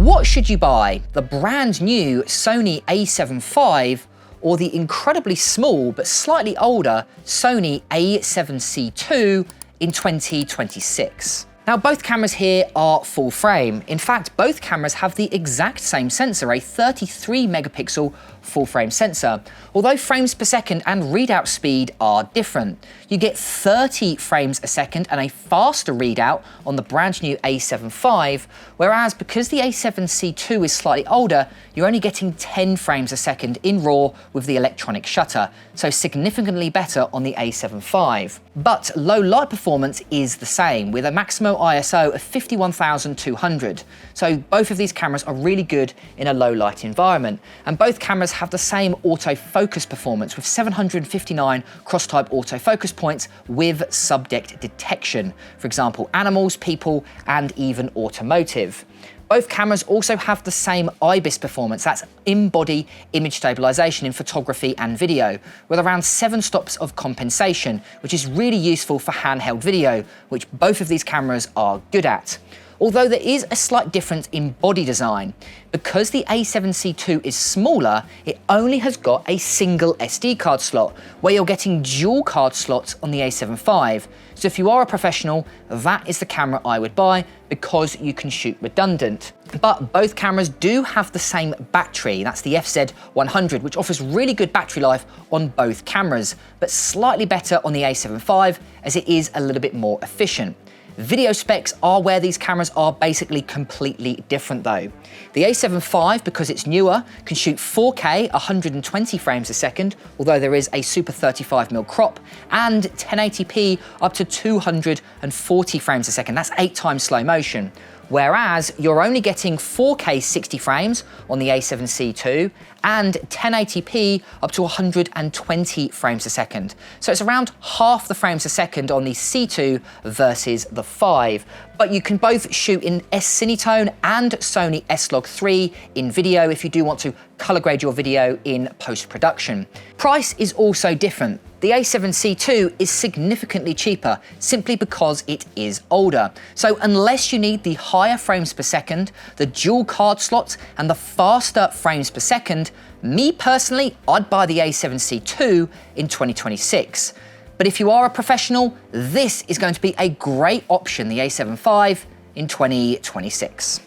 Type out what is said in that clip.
what should you buy? The brand new Sony A7V or the incredibly small but slightly older Sony A7C II in 2026? Now, both cameras here are full frame. In fact, both cameras have the exact same sensor, a 33 megapixel full frame sensor, although frames per second and readout speed are different. You get 30 frames a second and a faster readout on the brand new A7V, whereas because the A7C II is slightly older, you're only getting 10 frames a second in RAW with the electronic shutter, so significantly better on the A7V. But low light performance is the same, with a maximum ISO of 51,200. So both of these cameras are really good in a low light environment, and both cameras have the same autofocus performance with 759 cross-type autofocus points with subject detection, for example, animals, people, and even automotive. Both cameras also have the same IBIS performance, that's in-body image stabilization in photography and video, with around 7 stops of compensation, which is really useful for handheld video, which both of these cameras are good at. Although there is a slight difference in body design. Because the A7C II is smaller, it only has got a single SD card slot, where you're getting dual card slots on the A7V. So if you are a professional, that is the camera I would buy because you can shoot redundant. But both cameras do have the same battery, that's the FZ100, which offers really good battery life on both cameras, but slightly better on the A7V as it is a little bit more efficient. Video specs are where these cameras are basically completely different though. The A7V, because it's newer, can shoot 4K 120 frames a second, although there is a Super 35mm crop, and 1080p up to 240 frames a second. That's 8 times slow motion. Whereas you're only getting 4K 60 frames on the A7C II and 1080p up to 120 frames a second. So it's around half the frames a second on the C2 versus the 5. But you can both shoot in S-Cinetone and Sony S-Log3 in video if you do want to color grade your video in post-production. Price is also different. The A7C II is significantly cheaper simply because it is older. So unless you need the higher frames per second, the dual card slots, and the faster frames per second, me personally, I'd buy the A7C II in 2026. But if you are a professional, this is going to be a great option, the A7V in 2026.